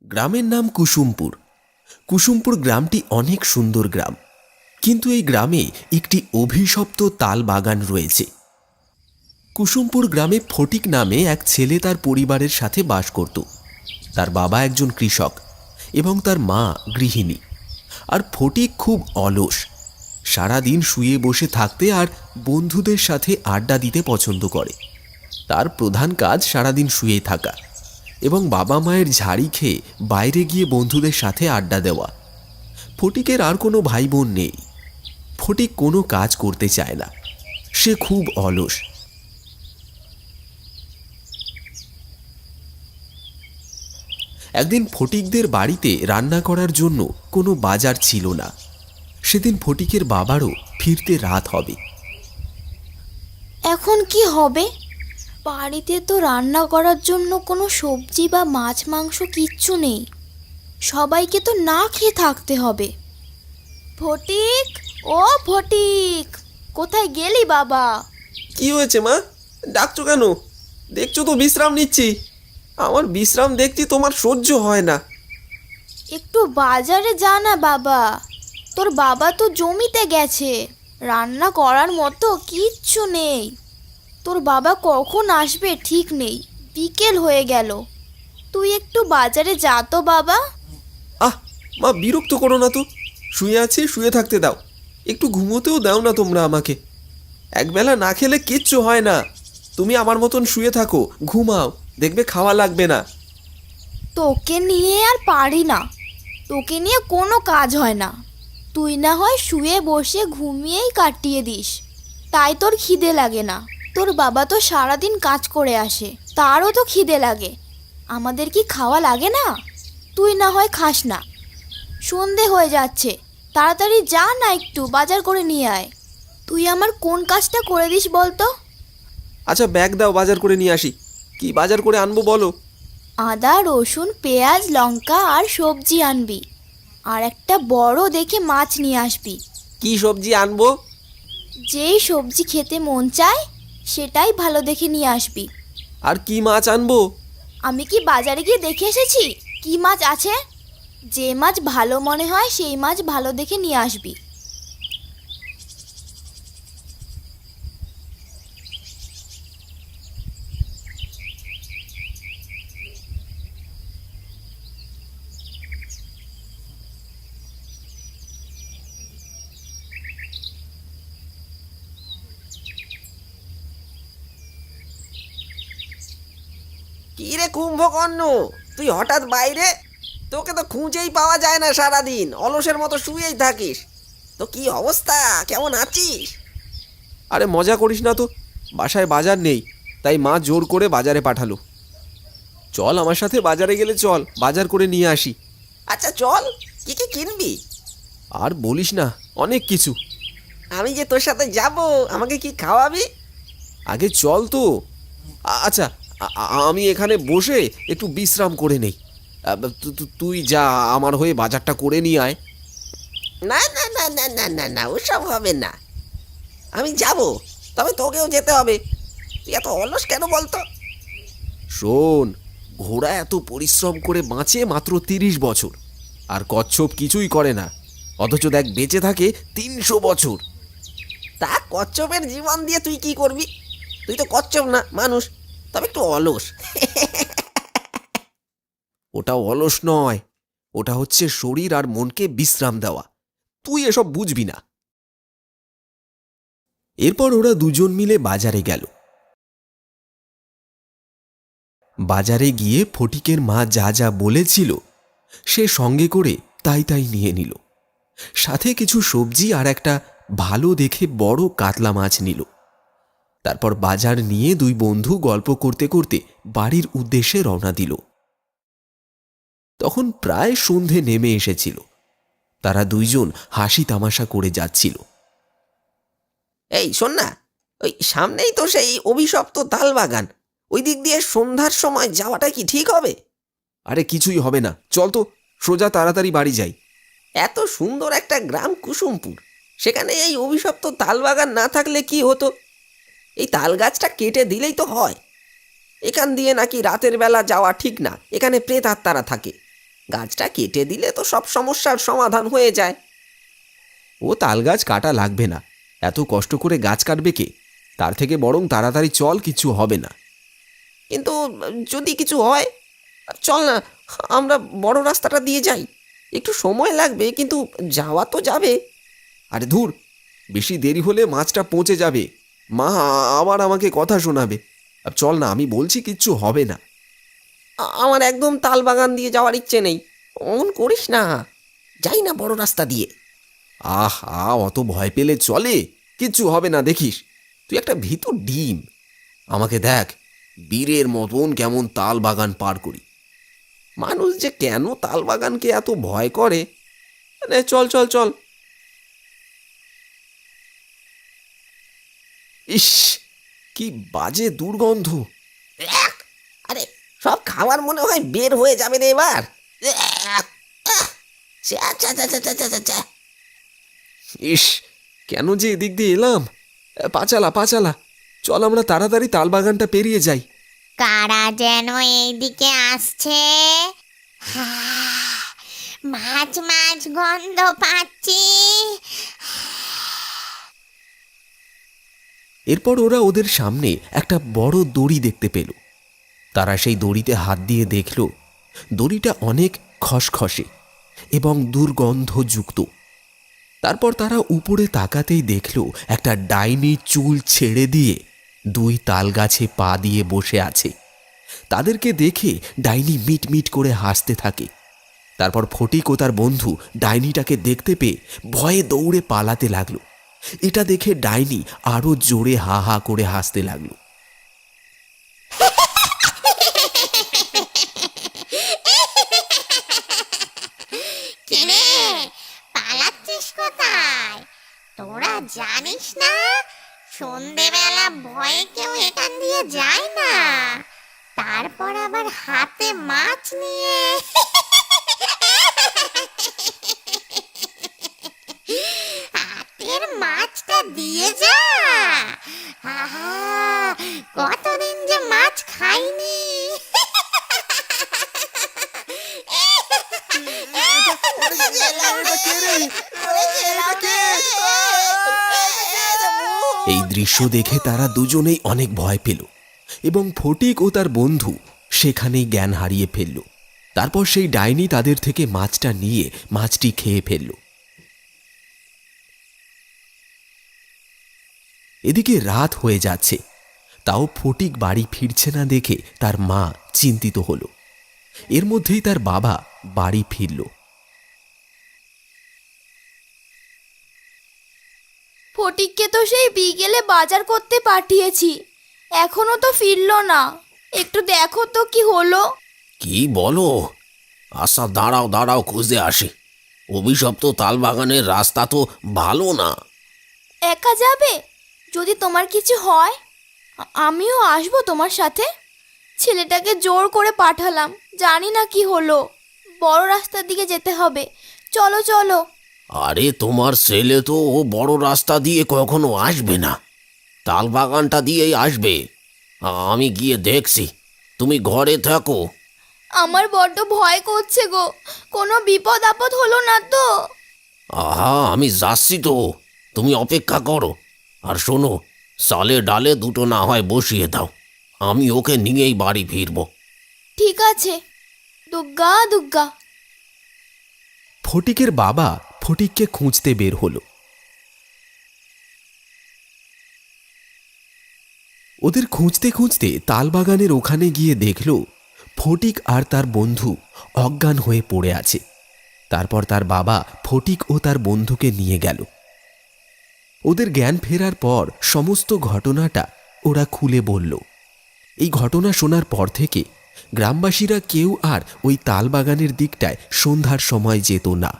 গ্রামের নাম কুসুমপুর। কুসুমপুর গ্রামটি অনেক সুন্দর গ্রাম, কিন্তু এই গ্রামে একটি অভিশপ্ত তাল বাগান রয়েছে। কুসুমপুর গ্রামে ফটিক নামে এক ছেলে তার পরিবারের সাথে বাস করত। তার বাবা একজন কৃষক এবং তার মা গৃহিণী। আর ফটিক খুব অলস, সারাদিন শুয়ে বসে থাকতে আর বন্ধুদের সাথে আড্ডা দিতে পছন্দ করে। তার প্রধান কাজ সারাদিন শুয়ে থাকা এবং বাবা মায়ের ঝাড়ি খেয়ে বাইরে গিয়ে বন্ধুদের সাথে আড্ডা দেওয়া। ফটিকের আর কোনো ভাই বোন নেই। ফটিক কোনো কাজ করতে চায় না, সে খুব অলস। একদিন ফটিকদের বাড়িতে রান্না করার জন্য কোনো বাজার ছিল না। সেদিন ফটিকের বাবারও ফিরতে রাত হবে। এখন কি হবে? বাড়িতে তো রান্না করার জন্য কোনো সবজি বা মাছ মাংস কিচ্ছু নেই। সবাইকে তো না খেয়ে থাকতে হবে। ফটিক, ও ফটিক, কোথায় গেলি বাবা? কি হয়েছে মা? ডাকছো কেন? দেখছো তো বিশ্রাম নিচ্ছি। আমার বিশ্রাম দেখছি তোমার সহ্য হয় না। একটু বাজারে যা না বাবা। তোর বাবা তো জমিতে গেছে, রান্না করার মতো কিচ্ছু নেই। তোর বাবা কখন আসবে ঠিক নেই, বিকেল হয়ে গেল। তুই একটু বাজারে যা তো বাবা। আহ মা, বিরক্ত করো না তো। শুয়ে আছি, শুয়ে থাকতে দাও। একটু ঘুমোতেও দাও না তোমরা আমাকে। একবেলা না খেলে কিচ্ছু হয় না। তুমি আমার মতন শুয়ে থাকো, ঘুমাও, দেখবে খাওয়া লাগবে না। তোকে নিয়ে আর পারি না, তোকে নিয়ে কোনো কাজ হয় না। তুই না হয় শুয়ে বসে ঘুমিয়েই কাটিয়ে দিস, তাই তোর খিদে লাগে না। তোর বাবা তো সারাদিন কাজ করে আসে, তারও তো খিদে লাগে। আমাদের কি খাওয়া লাগে না? তুই না হয় খাস না। সন্ধে হয়ে যাচ্ছে, তাড়াতাড়ি যা না, একটু বাজার করে নিয়ে আয়। তুই আমার কোন কাজটা করে দিস বলতো? আচ্ছা ব্যাগ দাও, বাজার করে নিয়ে আসি। কি বাজার করে আনবো বলো? আদা, রসুন, পেঁয়াজ, লঙ্কা আর সবজি আনবি। আর একটা বড় দেখে মাছ নিয়ে আসবি। কি সবজি আনবো? যেই সবজি খেতে মন চায় সেটাই ভালো দেখে নিয়ে আসবি। আর কি মাছ আনবো? আমি কি বাজারে গিয়ে দেখে এসেছি কি মাছ আছে? যে মাছ ভালো মনে হয় সেই মাছ ভালো দেখে নিয়ে আসবি। কি রে কুম্ভকর্ণ, তুই হঠাৎ বাইরে? তোকে তো খুঁজেই পাওয়া যায় না, সারাদিন অলসের মতো শুয়েই থাকিস। তো কি অবস্থা, কেমন আছিস? আরে মজা করিস না তো। বাসায় বাজার নেই, তাই মা জোর করে বাজারে পাঠালো। চল আমার সাথে বাজারে গেলে চল, বাজার করে নিয়ে আসি। আচ্ছা চল, কি কি কিনবি? আর বলিস না, অনেক কিছু। আমি যে তোর সাথে যাব, আমাকে কি খাওয়াবি? আগে চল তো। আচ্ছা, আমি এখানে বসে একটু বিশ্রাম করে নেই। তুই যা, আমার হয়ে বাজারটা করে নিয়ে আয়। না না না না না না না, ওসব হবে না। আমি যাব, তবে তোকেও যেতে হবে। তুই এত অলস কেন বলতো? শোন, ঘোড়া এত পরিশ্রম করে বাঁচে মাত্র 30 বছর, আর কচ্ছপ কিছুই করে না, অথচ দেখ বেঁচে থাকে 300 বছর। তা কচ্ছপের জীবন দিয়ে তুই কি করবি? তুই তো কচ্ছপ না, মানুষ, তবে একটু অলস। ওটা অলস নয়, ওটা হচ্ছে শরীর আর মনকে বিশ্রাম দেওয়া। তুই এসব বুঝবি না। এরপর ওরা দুজন মিলে বাজারে গেল। বাজারে গিয়ে ফটিকের মা যা যা বলেছিল সে সঙ্গে করে তাই তাই নিয়ে নিল। সাথে কিছু সবজি আর একটা ভালো দেখে বড় কাতলা মাছ নিল। তারপর বাজার নিয়ে দুই বন্ধু গল্প করতে করতে বাড়ির উদ্দেশ্যে রওনা দিল। তখন প্রায় সন্ধে নেমে এসেছিল। তারা দুইজন হাসি তামাশা করে যাচ্ছিল। এই শোন না, ওই সামনেই তো সেই অভিশপ্ত তাল বাগান। ওই দিক দিয়ে সন্ধ্যার সময় যাওয়াটা কি ঠিক হবে? আরে কিছুই হবে না, চল তো, সোজা তাড়াতাড়ি বাড়ি যাই। এত সুন্দর একটা গ্রাম কুসুমপুর, সেখানে এই অভিশপ্ত তাল বাগান না থাকলে কি হতো? এই তাল গাছটা কেটে দিলেই তো হয়। এখান দিয়ে নাকি রাতের বেলা যাওয়া ঠিক না, এখানে প্রেত আত্মারা থাকে। গাছটা কেটে দিলে তো সব সমস্যার সমাধান হয়ে যায়। ও তাল গাছ কাটা লাগবে না, এত কষ্ট করে গাছ কাটবে কে? তার থেকে বরং তাড়াতাড়ি চল, কিছু হবে না। কিন্তু যদি কিছু হয়, চল না আমরা বড় রাস্তাটা দিয়ে যাই। একটু সময় লাগবে কিন্তু যাওয়া তো যাবে। আরে ধুর, বেশি দেরি হলে মাছটা পচে যাবে, মা আবার আমাকে কথা শোনাবে। চল না, আমি বলছি কিচ্ছু হবে না। আমার একদম তাল বাগান দিয়ে যাওয়ার ইচ্ছে নেই। অমন করিস না, যাই না বড় রাস্তা দিয়ে। আহা, অত ভয় পেলে চলে? কিচ্ছু হবে না, দেখিস। তুই একটা ভীতু ডিম। আমাকে দেখ, বীরের মতন কেমন তাল বাগান পার করি। মানুষ যে কেন তাল বাগানকে এত ভয় করে। নে, চল চল চল। ইস, কি বাজে দুর্গন্ধ। আরে সব খাবার মনে হয় বের হয়ে যাবে রে এবার। ছ্যা, ছ্যা, ছ্যা, ছ্যা, ছ্যা, ছ্যা, ছ্যা। ইস, কেন যে এদিক দিয়ে এলাম। পাচালা পাচালা, চল আমরা তাড়াতাড়ি তাল বাগানটা পেরিয়ে যাই। কারা যেন এইদিকে আসছে। মাছ মাছ গন্ধ পাচ্ছি। এরপর ওরা ওদের সামনে একটা বড় দড়ি দেখতে পেল। তারা সেই দড়িতে হাত দিয়ে দেখল দড়িটা অনেক খসখসে এবং দুর্গন্ধযুক্ত। তারপর তারা উপরে তাকাতেই দেখল একটা ডাইনি চুল ছেড়ে দিয়ে দুই তাল গাছে পা দিয়ে বসে আছে। তাদেরকে দেখে ডাইনি মিটমিট করে হাসতে থাকে। তারপর ফটিক ও তার বন্ধু ডাইনিটাকে দেখতে পেয়ে ভয়ে দৌড়ে পালাতে লাগলো। এটা দেখে ডাইনি আরো জোরে হা হা করে হাসতে লাগলো। কিরে, পালাচ্ছিস কোথায়? তোরা জানিস না সন্ধেবেলা ভয়ে কেউ এখান দিয়ে যায় না, তারপর আবার হাতে মাছ নিয়ে। হাতের মাছটা দিয়ে যা। আহা, কতদিন যে মাছ খাইনি। এই দৃশ্য দেখে তারা দুজনেই অনেক ভয় পেল এবং ফটিক ও তার বন্ধু সেখানেই জ্ঞান হারিয়ে ফেলল। তারপর সেই ডাইনি তাদের থেকে মাছটা নিয়ে মাছটি খেয়ে ফেলল। এদিকে রাত হয়ে যাচ্ছে, তাও ফটিক বাড়ি ফিরছে না দেখে তার মা চিন্তিত হলো। এর মধ্যেই তার বাবা বাড়ি ফিরল। ফটিককে তো সেই বিকেলে বাজার করতে পাঠিয়েছি, এখনো তো ফিরলো না। একটু দেখো তো কি হলো। কি বলো? আচ্ছা দাঁড়াও দাঁড়াও, খুঁজে আসি। অভিশপ্ত তালবাগানের রাস্তা তো ভালো না। একা যাবে? যদি তোমার কিছু হয় আমিও আসবো তোমার সাথে। ছেলেটাকে জোর করে পাঠালাম, জানি না কি হলো। বড় রাস্তার দিকে যেতে হবে, চলো চলো। আরে তোমার ছেলে তো ও বড় রাস্তা দিয়ে কখনো আসবে না, তালবাগানটা দিয়েই আসবে। আমি গিয়ে দেখছি, তুমি ঘরে থাকো। আমার বড্ড ভয় করছে গো, কোনো বিপদ আপদ হলো না তো? আহা, আমি যাচ্ছি তো, তুমি অপেক্ষা করো। আর শোনো, চালে ডালে দুটো না হয় বসিয়ে দাও, আমি ওকে নিয়েই বাড়ি ফিরবো। ঠিক আছে, দুগ্গা দুগ্গা। ফটিকের বাবা ফটিককে খুঁজতে বের হলো। ওদের খুঁজতে খুঁজতে তালবাগানের ওখানে গিয়ে দেখল ফটিক আর তার বন্ধু অজ্ঞান হয়ে পড়ে আছে। তারপর তার বাবা ফটিক ও তার বন্ধুকে নিয়ে গেল। ওদের জ্ঞান ফেরার পর সমস্ত ঘটনাটা ওরা খুলে বলল। এই ঘটনা শোনার পর থেকে গ্রামবাসীরা কেউ আর ওই তালবাগানের দিকটায় সন্ধ্যার সময় যেত না।